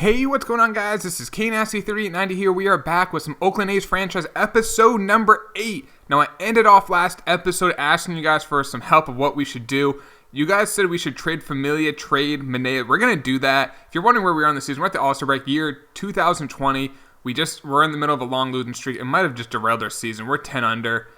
Hey, what's going on, guys? This is KNasty3890 here. We are back with some Oakland A's franchise episode number 8. Now, I ended off last episode asking you guys for some help of what we should do. You guys said we should trade Familia, trade Manaea. We're going to do that. If you're wondering where we are in the season, we're at the All-Star break, year 2020. We're in the middle of a long losing streak. It might have just derailed our season. We're 10 under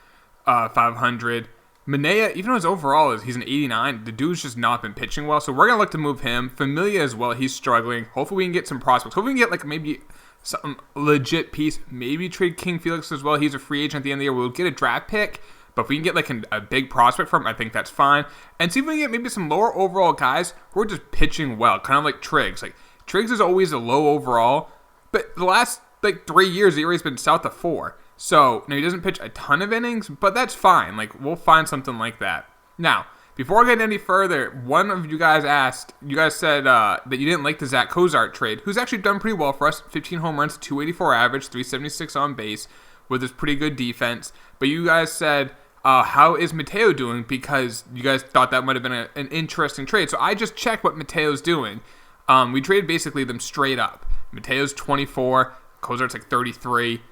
500. Manaea, even though his overall he's an 89, the dude's just not been pitching well, so we're going to look to move him. Familia as well, he's struggling. Hopefully we can get some prospects. Hopefully we can get maybe some legit piece. Maybe trade King Felix as well. He's a free agent at the end of the year. We'll get a draft pick, but if we can get a big prospect from him, I think that's fine. And see if we can get maybe some lower overall guys who are just pitching well, kind of like Triggs. Triggs is always a low overall, but the last 3 years, the area's been south of 4. So, now he doesn't pitch a ton of innings, but that's fine. We'll find something like that. Now, before I get any further, one of you guys said that you didn't like the Zach Cozart trade, who's actually done pretty well for us. 15 home runs, 284 average, 376 on base, with his pretty good defense. But you guys said, how is Mateo doing? Because you guys thought that might have been an interesting trade. So I just checked what Mateo's doing. We traded basically them straight up. Mateo's 24, Cozart's 33.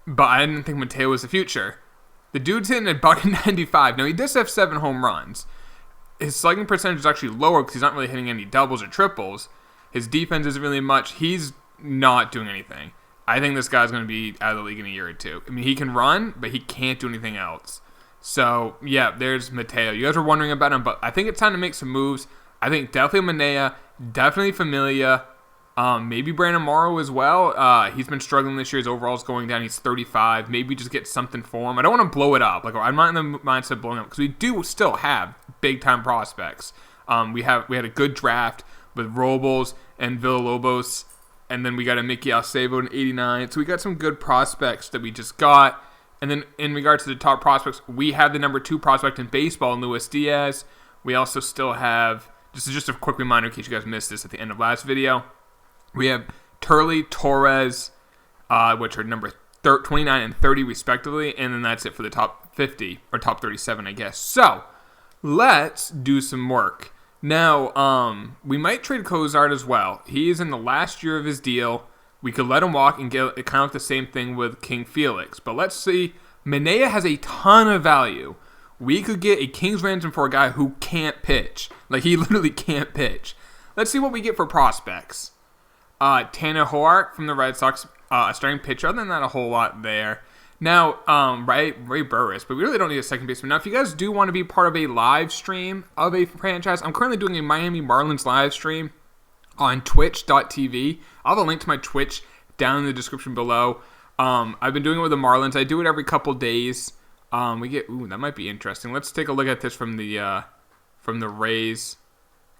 But I didn't think Mateo was the future. The dude's hitting about a 95. Now, he does have 7 home runs. His slugging percentage is actually lower because he's not really hitting any doubles or triples. His defense isn't really much. He's not doing anything. I think this guy's going to be out of the league in a year or two. I mean, he can run, but he can't do anything else. So, yeah, there's Mateo. You guys were wondering about him, but I think it's time to make some moves. I think definitely Manaea, definitely Familia. Maybe Brandon Morrow as well. He's been struggling this year. His overall's going down. He's 35. Maybe just get something for him. I don't want to blow it up. I'm not in the mindset of blowing up because we do still have big-time prospects. We had a good draft with Robles and Villalobos, and then we got a Mickey Alcevo in 89. So we got some good prospects that we just got. And then in regards to the top prospects, we have the number 2 prospect in baseball, Luis Diaz. We also still have, just a quick reminder in case you guys missed this at the end of last video, we have Turley, Torres, which are number 29 and 30 respectively, and then that's it for the top 50, or top 37, I guess. So, let's do some work. Now, we might trade Cozart as well. He is in the last year of his deal. We could let him walk and get kind of the same thing with King Felix. But let's see. Manaea has a ton of value. We could get a King's ransom for a guy who can't pitch. He literally can't pitch. Let's see what we get for prospects. Tanner Houart from the Red Sox, a starting pitcher. Other than that, a whole lot there. Now, Ray Burris, but we really don't need a second baseman. Now, if you guys do want to be part of a live stream of a franchise, I'm currently doing a Miami Marlins live stream on twitch.tv. I'll have a link to my Twitch down in the description below. I've been doing it with the Marlins. I do it every couple days. That might be interesting. Let's take a look at this from the Rays.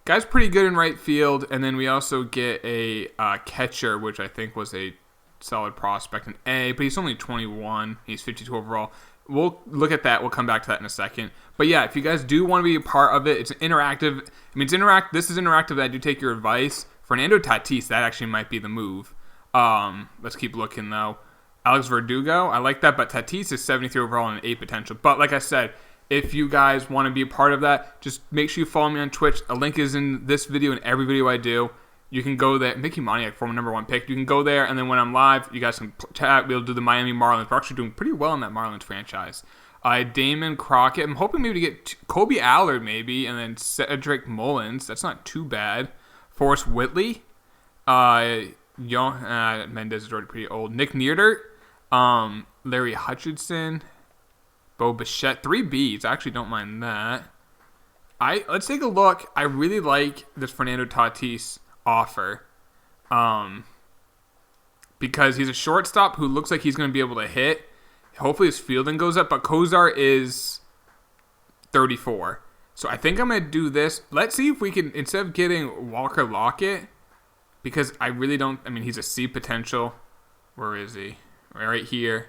Guy's pretty good in right field, and then we also get a catcher, which I think was a solid prospect, an A, but he's only 21. He's 52 overall. We'll look at that. We'll come back to that in a second. But yeah, if you guys do want to be a part of it, it's interactive. This is interactive. I do take your advice. Fernando Tatis, that actually might be the move. Let's keep looking, though. Alex Verdugo, I like that, but Tatis is 73 overall and an A potential. But like I said, if you guys want to be a part of that, just make sure you follow me on Twitch. A link is in this video and every video I do. You can go there. Mickey Moniak, former number 1 pick. You can go there, and then when I'm live, you guys can chat. We'll do the Miami Marlins. We're actually doing pretty well in that Marlins franchise. Damon Crockett. I'm hoping maybe to get Kobe Allard maybe, and then Cedric Mullins. That's not too bad. Forrest Whitley. Mendez is already pretty old. Nick Neerdert. Larry Hutchinson. Bo Bichette, 3 Bs. I actually don't mind that. Let's take a look. I really like this Fernando Tatis offer. Because he's a shortstop who looks like he's going to be able to hit. Hopefully his fielding goes up, but Cozart is 34. So I think I'm going to do this. Let's see if we can, instead of getting Walker Lockett, because I really don't, he's a C potential. Where is he? Right here.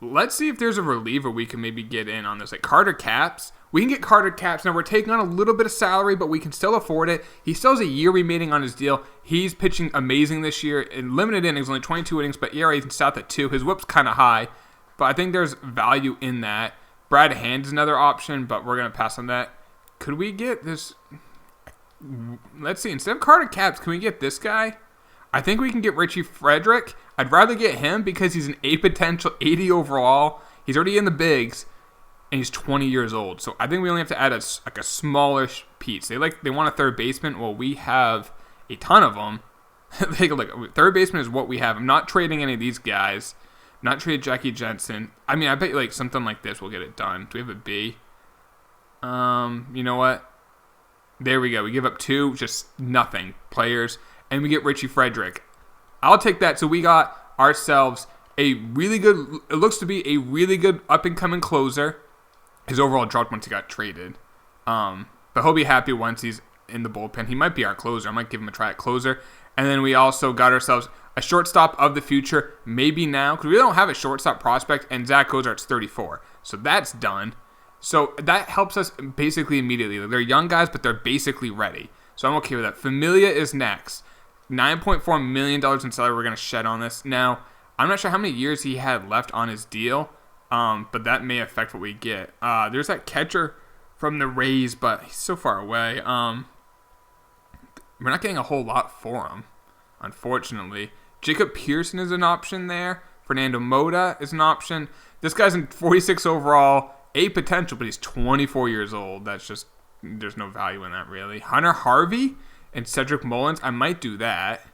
Let's see if there's a reliever we can maybe get in on this. Carter Capps. We can get Carter Capps. Now, we're taking on a little bit of salary, but we can still afford it. He still has a year remaining on his deal. He's pitching amazing this year. In limited innings, only 22 innings, but ERA is south at 2. His whip's kind of high, but I think there's value in that. Brad Hand is another option, but we're going to pass on that. Could we get this? Let's see. Instead of Carter Capps, can we get this guy? I think we can get Richie Frederick. I'd rather get him because he's an A potential 80 overall. He's already in the bigs, and he's 20 years old. So I think we only have to add a smallish piece. They want a third baseman. Well, we have a ton of them. Take a look. Third baseman is what we have. I'm not trading any of these guys. I'm not trading Jackie Jensen. I mean, I bet you something like this will get it done. Do we have a B? You know what? There we go. We give up 2, just nothing players, and we get Richie Frederick. I'll take that. So we got ourselves a really good, it looks to be a really good up-and-coming closer. His overall dropped once he got traded. But he'll be happy once he's in the bullpen. He might be our closer. I might give him a try at closer. And then we also got ourselves a shortstop of the future, maybe now, because we don't have a shortstop prospect, and Zach Kozart's 34. So that's done. So that helps us basically immediately. They're young guys, but they're basically ready. So I'm okay with that. Familia is next. $9.4 million in salary we're going to shed on this. Now, I'm not sure how many years he had left on his deal, but that may affect what we get. There's that catcher from the Rays, but he's so far away. We're not getting a whole lot for him, unfortunately. Jacob Pearson is an option there. Fernando Mota is an option. This guy's in 46 overall, A potential, but he's 24 years old. That's just, there's no value in that, really. Hunter Harvey and Cedric Mullins, I might do that.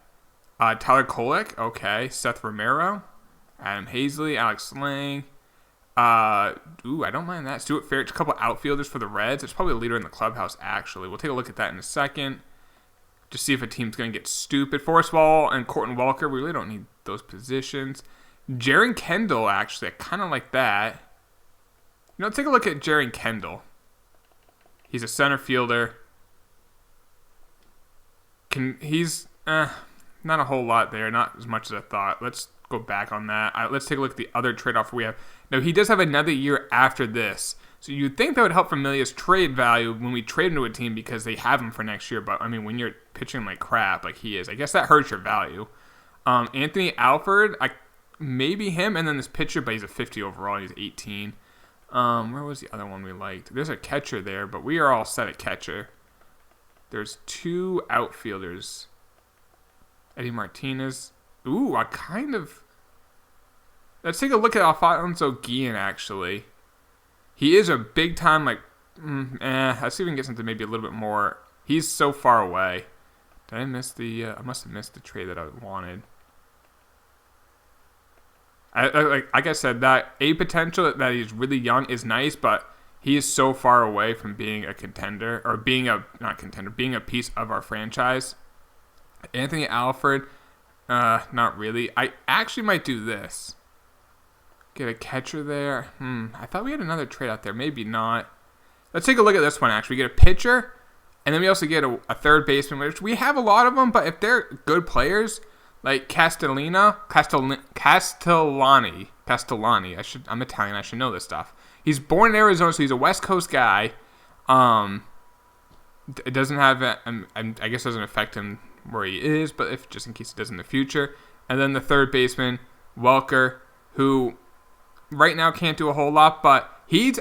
Tyler Kolek, okay. Seth Romero, Adam Hazley, Alex Lang. I don't mind that. Stuart Fairch, a couple outfielders for the Reds. It's probably a leader in the clubhouse, actually. We'll take a look at that in a second. Just see if a team's going to get stupid. Forrest Wall and Corton Welker, we really don't need those positions. Jaron Kendall, actually, I kind of like that. You know, take a look at Jaron Kendall. He's a center fielder. He's not a whole lot there, not as much as I thought. Let's go back on that. Let's take a look at the other trade-off we have. Now, he does have another year after this. So you'd think that would help Familia's trade value when we trade him to a team because they have him for next year. But, I mean, when you're pitching like crap like he is, I guess that hurts your value. Anthony Alford, maybe him, and then this pitcher, but he's a 50 overall. He's 18. Where was the other one we liked? There's a catcher there, but we are all set at catcher. There's 2 outfielders. Eddie Martinez. Ooh, let's take a look at Alfonso Guillen, actually. He is a big-time, let's see if we can get something maybe a little bit more. He's so far away. Did I miss I must have missed the trade that I wanted. Like I said, that A potential that he's really young is nice, but he is so far away from being a contender, or being a piece of our franchise. Anthony Alford, not really. I actually might do this. Get a catcher there. I thought we had another trade out there. Maybe not. Let's take a look at this one, actually. We get a pitcher, and then we also get a third baseman, which we have a lot of them, but if they're good players, like Castellani. I'm Italian. I should know this stuff. He's born in Arizona, so he's a West Coast guy. It doesn't have, I guess, doesn't affect him where he is, but if just in case it does in the future. And then the third baseman, Welker, who right now can't do a whole lot, but you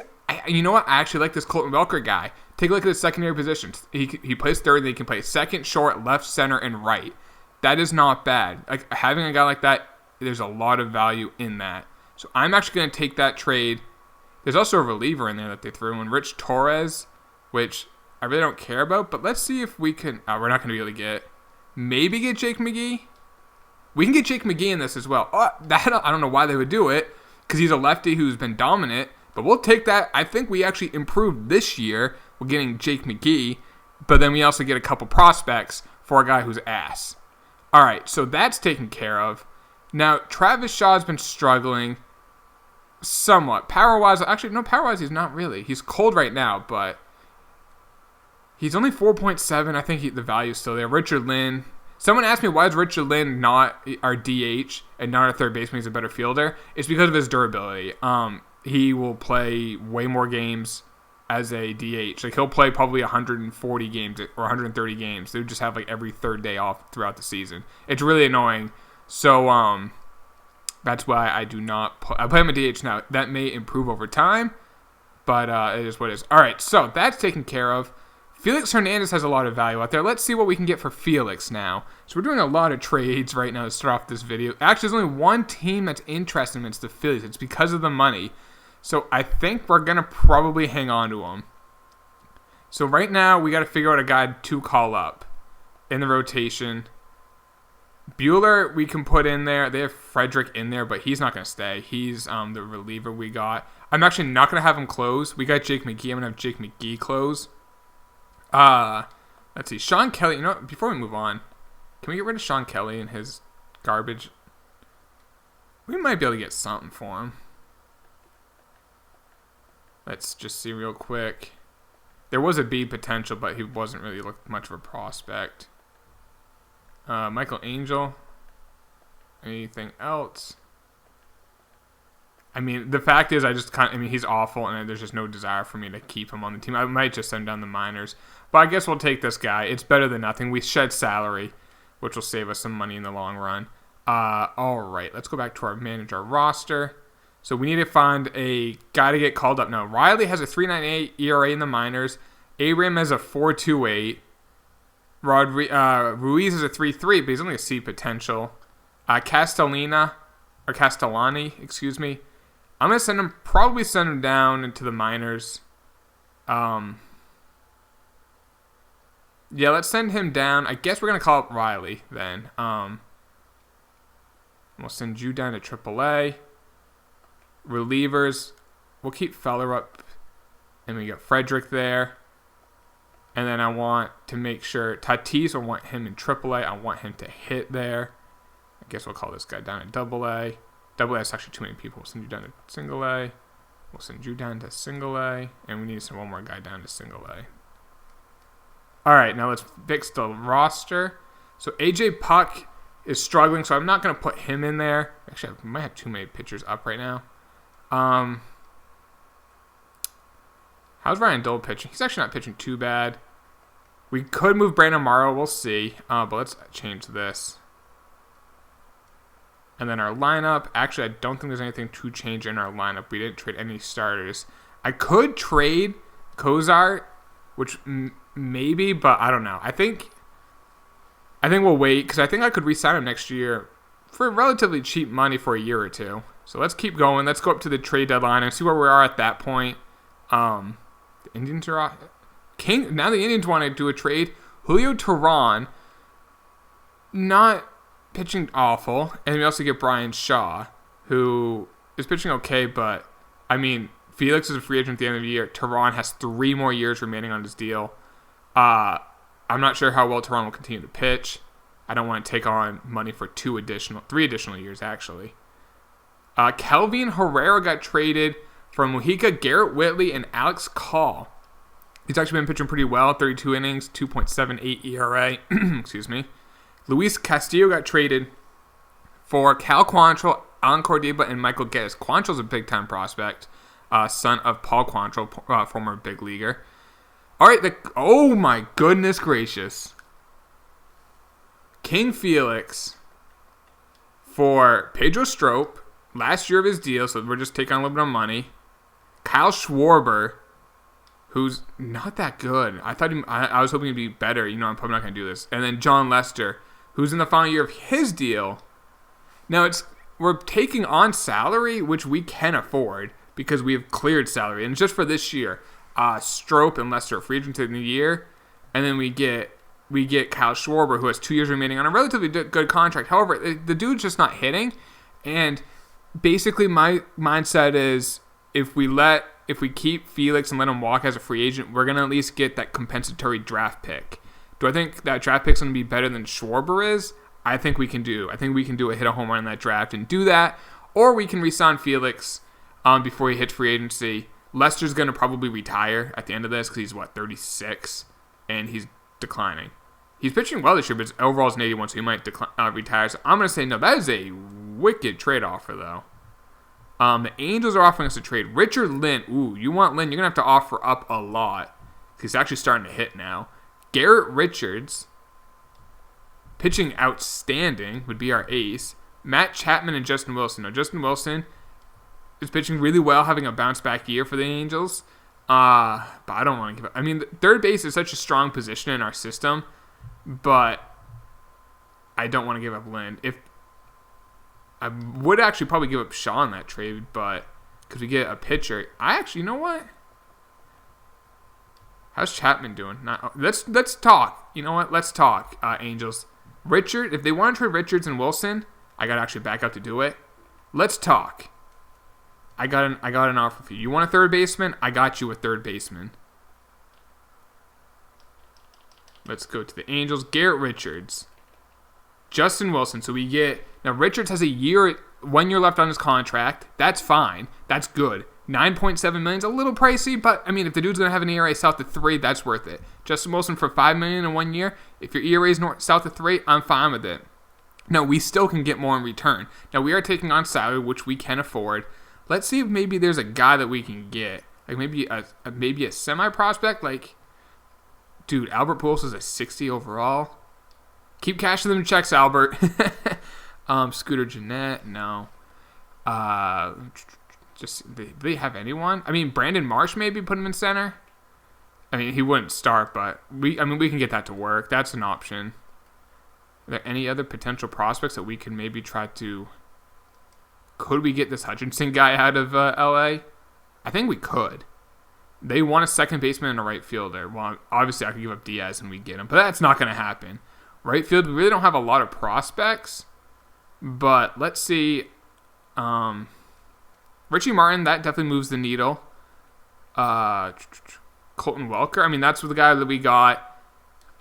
know what? I actually like this Colton Welker guy. Take a look at his secondary positions. He plays third, and he can play second, short, left, center, and right. That is not bad. Like, having a guy like that, there's a lot of value in that. So I'm actually going to take that trade. There's also a reliever in there that they threw in, Rich Torres, which I really don't care about, but let's see if we can. We're not going to be able to get. Maybe get Jake McGee. We can get Jake McGee in this as well. I don't know why they would do it, because he's a lefty who's been dominant, but we'll take that. I think we actually improved this year with getting Jake McGee, but then we also get a couple prospects for a guy who's ass. All right, so that's taken care of. Now, Travis Shaw's been struggling somewhat. Power-wise, actually, no, power-wise, he's not really. He's cold right now, but he's only 4.7. I think the value is still there. Richard Lynn. Someone asked me, why is Richard Lynn not our DH and not our third baseman? He's a better fielder. It's because of his durability. He will play way more games as a DH. Like, he'll play probably 140 games or 130 games. They would just have like every third day off throughout the season. It's really annoying. So that's why I do not I play him a DH now. That may improve over time, but it is what it is. All right, so that's taken care of. Felix Hernandez has a lot of value out there. Let's see what we can get for Felix now. So we're doing a lot of trades right now to start off this video. Actually, there's only one team that's interested in it. It's the Phillies. It's because of the money. So I think we're going to probably hang on to him. So right now, we got to figure out a guy to call up in the rotation. Bueller, we can put in there. They have Frederick in there, but he's not going to stay. He's the reliever we got. I'm actually not going to have him close. We got Jake McGee. I'm going to have Jake McGee close. Let's see. Sean Kelly. You know what? Before we move on, can we get rid of Sean Kelly and his garbage? We might be able to get something for him. Let's just see real quick. There was a B potential, but he wasn't really looked much of a prospect. Michael Angel. Anything else? I mean, the fact is, he's awful, and there's just no desire for me to keep him on the team. I might just send him down the minors. But I guess we'll take this guy. It's better than nothing. We shed salary, which will save us some money in the long run. All right, let's go back to our manager roster. So we need to find a guy to get called up now. Riley has a 3.98 ERA in the minors. Abram has a 4.28. Ruiz is a 3.3, but he's only a C potential. Castellani, excuse me. I'm going to probably send him down into the minors. Yeah, let's send him down. I guess we're going to call up Riley then. We'll send you down to AAA. Relievers, we'll keep Feller up. And we got Frederick there. And then I want to make sure Tatis, I want him in AAA. I want him to hit there. I guess we'll call this guy down at AA. AA is actually too many people. We'll send you down to single A. We'll send you down to single A. And we need to send one more guy down to single A. Alright, now let's fix the roster. So AJ Puck is struggling, so I'm not going to put him in there. Actually, I might have too many pitchers up right now. How's Ryan Dole pitching? He's actually not pitching too bad. We could move Brandon Morrow. We'll see. But let's change this. And then our lineup. Actually, I don't think there's anything to change in our lineup. We didn't trade any starters. I could trade Kozar, which maybe, but I don't know. I think we'll wait because I think I could re-sign him next year for relatively cheap money for a year or two. So let's keep going. Let's go up to the trade deadline and see where we are at that point. The Indians are off. Now the Indians want to do a trade. Julio Teheran, not pitching awful. And we also get Brian Shaw, who is pitching okay, but, I mean, Felix is a free agent at the end of the year. Teheran has 3 more years remaining on his deal. I'm not sure how well Teheran will continue to pitch. I don't want to take on money for 3 additional years, actually. Kelvin Herrera got traded from Mojica, Garrett Whitley, and Alex Call. He's actually been pitching pretty well, 32 innings, 2.78 ERA. Excuse me. Luis Castillo got traded for Cal Quantrill, Alan Cordiba, and Michael Geddes. Quantrill's a big-time prospect, son of Paul Quantrill, former big leaguer. All right, oh my goodness gracious. King Felix for Pedro Strop, last year of his deal, so we're just taking on a little bit of money. Kyle Schwarber, who's not that good. I was hoping he'd be better. I'm probably not going to do this. And then John Lester, who's in the final year of his deal. Now, we're taking on salary, which we can afford because we have cleared salary. And just for this year, Strop and Lester are free agents in the year. And then we get Kyle Schwarber, who has 2 years remaining on a relatively good contract. However, the dude's just not hitting. And basically my mindset is if we keep Felix and let him walk as a free agent, we're going to at least get that compensatory draft pick. Do I think that draft pick's going to be better than Schwarber is? I think we can do. Hit a home run in that draft and do that. Or we can re-sign Felix before he hits free agency. Lester's going to probably retire at the end of this because he's, 36? And he's declining. He's pitching well this year, but his overall is an 81, so he might retire. So I'm going to say no. That is a wicked trade offer, though. The Angels are offering us a trade. Richard Lynn. Ooh, you want Lynn? You're going to have to offer up a lot. He's actually starting to hit now. Garrett Richards, pitching outstanding, would be our ace. Matt Chapman and Justin Wilson. Now, Justin Wilson is pitching really well, having a bounce-back year for the Angels. But I don't want to give up. I mean, third base is such a strong position in our system, but I don't want to give up Lynn. If I would actually probably give up Shaw in that trade, but because we get a pitcher. You know what? How's Chapman doing? Let's talk. You know what? Let's talk, Angels. Richard, if they want to trade Richards and Wilson, I got to actually back up to do it. Let's talk. I got an offer for you. You want a third baseman? I got you a third baseman. Let's go to the Angels. Garrett Richards. Justin Wilson. So we get... Now, Richards has 1 year left on his contract. That's fine. That's good. $9.7 million is a little pricey, but, I mean, if the dude's going to have an ERA south of 3, that's worth it. Justin Wilson for $5 million in 1 year. If your ERA is south of 3, I'm fine with it. No, we still can get more in return. Now, we are taking on salary, which we can afford. Let's see if maybe there's a guy that we can get. Like, maybe a semi-prospect. Like, dude, Albert Pujols is a 60 overall. Keep cashing them checks, Albert. Scooter Gennett, no. Do they have anyone? I mean, Brandon Marsh, maybe put him in center. I mean, he wouldn't start, but we can get that to work. That's an option. Are there any other potential prospects that we can maybe try to... Could we get this Hutchinson guy out of L.A.? I think we could. They want a second baseman and a right fielder. Well, obviously, I could give up Diaz and we get him, but that's not going to happen. Right field, we really don't have a lot of prospects, but let's see. Richie Martin, that definitely moves the needle. Colton Welker, I mean, that's the guy that we got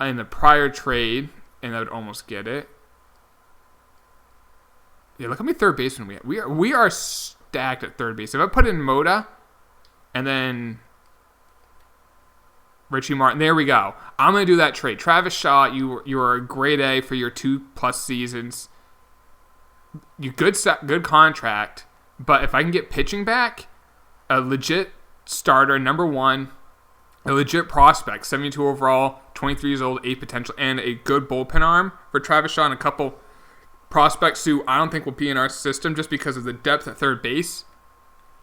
in the prior trade, and I would almost get it. Yeah, look how many third basemen we have. We are stacked at third base. If I put in Moda and then Richie Martin, there we go. I'm going to do that trade. Travis Shaw, you are a grade A for your 2+ seasons. You good contract, but if I can get pitching back, a legit starter, number one, a legit prospect, 72 overall, 23 years old, 8 potential, and a good bullpen arm for Travis Shaw and a couple prospects who I don't think will be in our system just because of the depth at third base.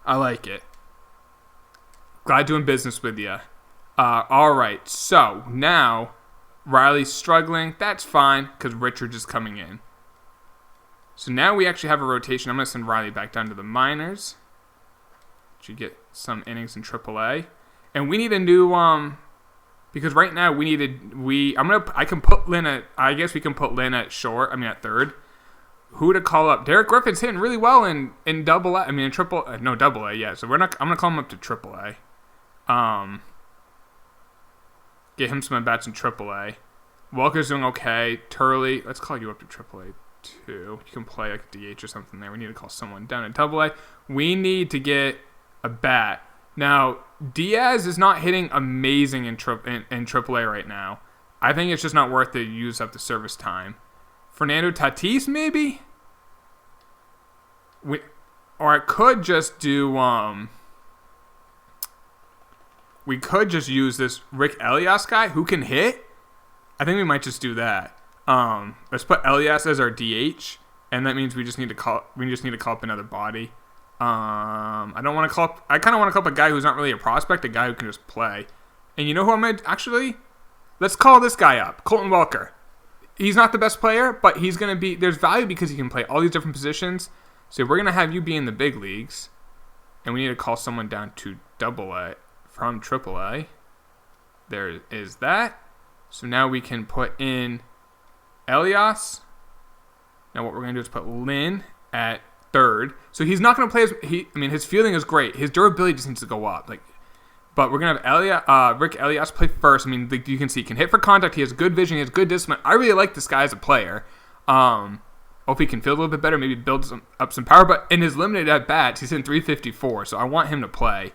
I like it. Glad doing business with you. All right, so now Riley's struggling. That's fine because Richards is coming in. So now we actually have a rotation. I'm going to send Riley back down to the minors to get some innings in AAA. And we need a new because right now I can put Lynn at short. I mean at third. Who to call up? Derek Griffin's hitting really well in double A. I mean in double A. Yeah. So I'm gonna call him up to AAA. Get him some at bats in AAA. Welker's doing okay. Turley, let's call you up to AAA too. You can play like a DH or something there. We need to call someone down at AA. We need to get a bat. Now, Diaz is not hitting amazing in AAA right now. I think it's just not worth to use up the service time. Fernando Tatis, maybe? Or I could just do... We could just use this Rick Elias guy who can hit. I think we might just do that. Let's put Elias as our DH, and that means we just need to call up another body. I kind of want to call up a guy who's not really a prospect, a guy who can just play. And you know who I'm going to actually? Let's call this guy up, Colton Welker. He's not the best player, but he's going to be, there's value because he can play all these different positions. So we're going to have you be in the big leagues, and we need to call someone down to AA from AAA. There is that. So now we can put in Elias. Now what we're going to do is put Lynn at third. So he's not going to play his fielding is great. His durability just needs to go up. But we're going to have Rick Elias play first. I mean, you can see he can hit for contact. He has good vision. He has good discipline. I really like this guy as a player. Hope he can field a little bit better. Maybe build up some power. But in his limited at-bats, he's in 354. So I want him to play.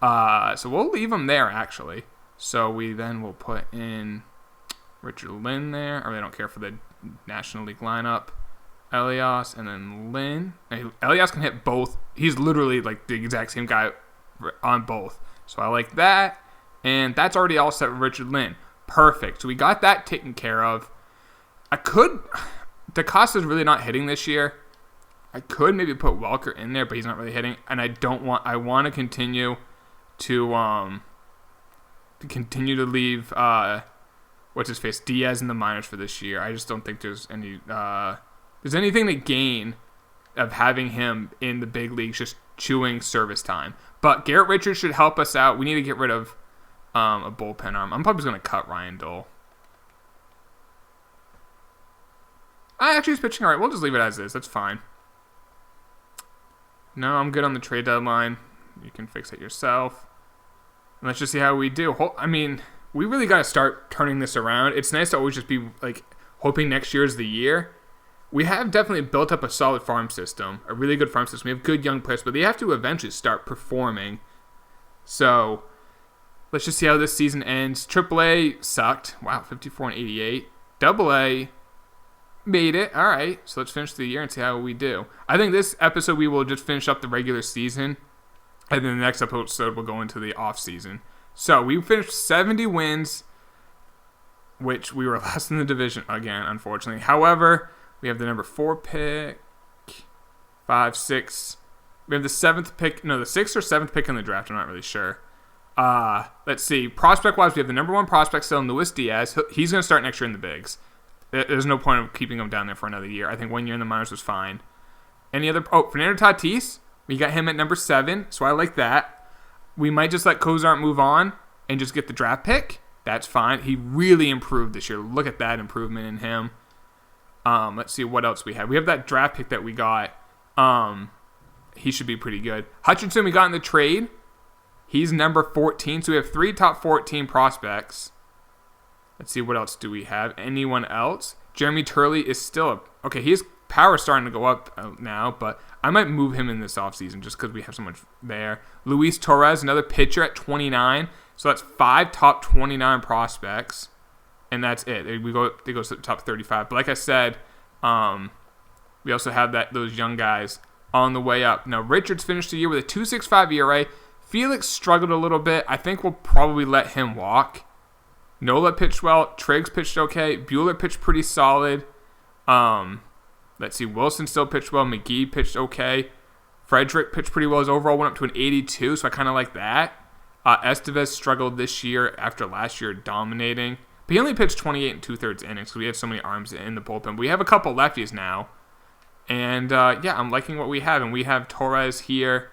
So we'll leave him there, actually. So we then will put in Richard Lynn there. I really don't care for the National League lineup. Elias and then Lynn. Elias can hit both. He's literally like the exact same guy on both. So I like that. And that's already all set with Richard Lynn. Perfect. So we got that taken care of. DaCosta's really not hitting this year. I could maybe put Welker in there, but he's not really hitting. And I want to continue to continue to leave Diaz in the minors for this year. I just don't think there's anything to gain of having him in the big leagues just chewing service time. But Garrett Richards should help us out. We need to get rid of a bullpen arm. I'm probably going to cut Ryan Dole. Actually, he's pitching all right. We'll just leave it as is. That's fine. No, I'm good on the trade deadline. You can fix it yourself. And let's just see how we do. I mean, we really got to start turning this around. It's nice to always just be like hoping next year is the year. We have definitely built up a solid farm system, a really good farm system. We have good young players, but they have to eventually start performing. So let's just see how this season ends. AAA sucked. Wow, 54 and 88. AA made it. All right, so let's finish the year and see how we do. I think this episode we will just finish up the regular season, and then the next episode will go into the off season. So we finished 70 wins, which we were last in the division again, unfortunately. However, we have the number 4 pick, 5, 6. We have the 7th pick. No, the 6th or 7th pick in the draft. I'm not really sure. Let's see. Prospect-wise, we have the number 1 prospect still, Luis Diaz. He's going to start next year in the bigs. There's no point of keeping him down there for another year. I think 1 year in the minors was fine. Any other? Oh, Fernando Tatis. We got him at number 7, so I like that. We might just let Cozart move on and just get the draft pick. That's fine. He really improved this year. Look at that improvement in him. Let's see what else we have. We have that draft pick that we got. He should be pretty good. Hutchinson we got in the trade. He's number 14, so we have 3 top 14 prospects. Let's see, what else do we have? Anyone else? Jeremy Turley is still okay, his power is starting to go up now, but I might move him in this offseason just because we have so much there. Luis Torres, another pitcher at 29. So that's 5 top 29 prospects. And that's it. They go to the top 35. But like I said, we also have those young guys on the way up. Now, Richards finished the year with a 2.65 ERA. Felix struggled a little bit. I think we'll probably let him walk. Nola pitched well. Triggs pitched okay. Buehler pitched pretty solid. Let's see. Wilson still pitched well. McGee pitched okay. Frederick pitched pretty well. His overall went up to an 82, so I kind of like that. Estevez struggled this year after last year dominating. But he only pitched 28 and 2/3 innings because we had so many arms in the bullpen. We have a couple lefties now. And, yeah, I'm liking what we have. And we have Torres here.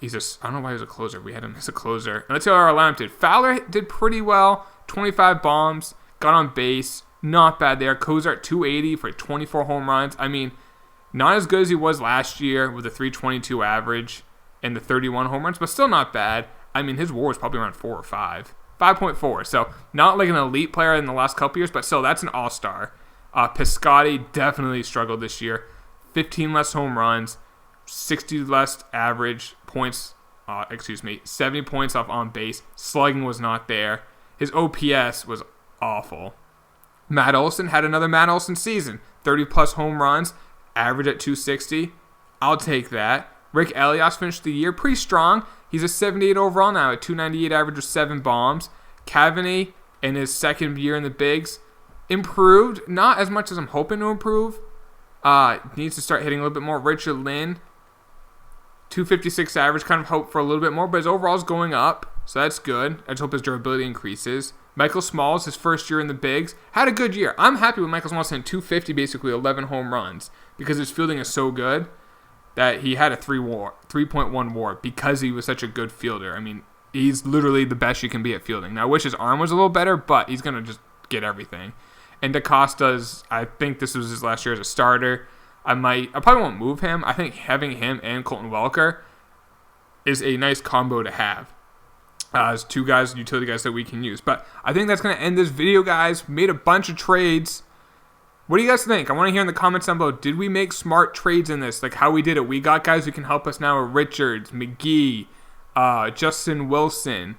I don't know why he's a closer. We had him as a closer. And let's see how our lineup did. Fowler did pretty well. 25 bombs. Got on base. Not bad there. Cozart 280 for 24 home runs. I mean, not as good as he was last year with a 322 average and the 31 home runs, but still not bad. I mean, his WAR was probably around 4 or 5. 5.4. So, not like an elite player in the last couple years, but still, that's an all-star. Piscotty definitely struggled this year. 15 less home runs. 60 less average points. 70 points off on base. Slugging was not there. His OPS was awful. Matt Olson had another Matt Olson season. 30-plus home runs. Average at 260. I'll take that. Rick Elias finished the year pretty strong. He's a 78 overall now at 298 average with 7 bombs. Cavaney, in his second year in the bigs, improved. Not as much as I'm hoping to improve. Needs to start hitting a little bit more. Richard Lynn, 256 average. Kind of hope for a little bit more, but his overall is going up, so that's good. I just hope his durability increases. Michael Smalls, his first year in the bigs, had a good year. I'm happy with Michael Smalls hitting 250, basically 11 home runs, because his fielding is so good that he had a 3.1 WAR because he was such a good fielder. I mean, he's literally the best you can be at fielding. Now, I wish his arm was a little better, but he's going to just get everything. And DaCosta's, I think this was his last year as a starter. I probably won't move him. I think having him and Colton Welker is a nice combo to have. As 2 guys, utility guys that we can use. But I think that's going to end this video, guys. Made a bunch of trades. What do you guys think? I want to hear in the comments down below. Did we make smart trades in this? Like how we did it. We got guys who can help us now with Richards, McGee, Justin Wilson.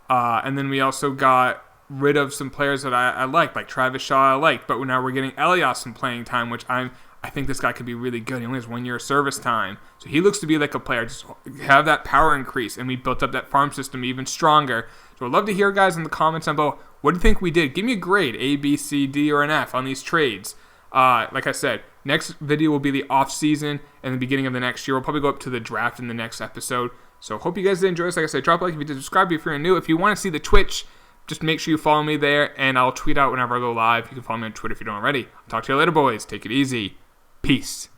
And then we also got rid of some players that I liked, like Travis Shaw I liked. But now we're getting Elias some playing time, which I think this guy could be really good. He only has 1 year of service time. So he looks to be like a player. Just have that power increase. And we built up that farm system even stronger. So I'd love to hear, guys, in the comments down below. What do you think we did? Give me a grade, A, B, C, D, or an F on these trades. Like I said, next video will be the off season and the beginning of the next year. We'll probably go up to the draft in the next episode. So hope you guys did enjoy this. Like I said, drop a like if you did, subscribe if you're new. If you want to see the Twitch, just make sure you follow me there, and I'll tweet out whenever I go live. You can follow me on Twitter if you don't already. I'll talk to you later, boys. Take it easy. Peace.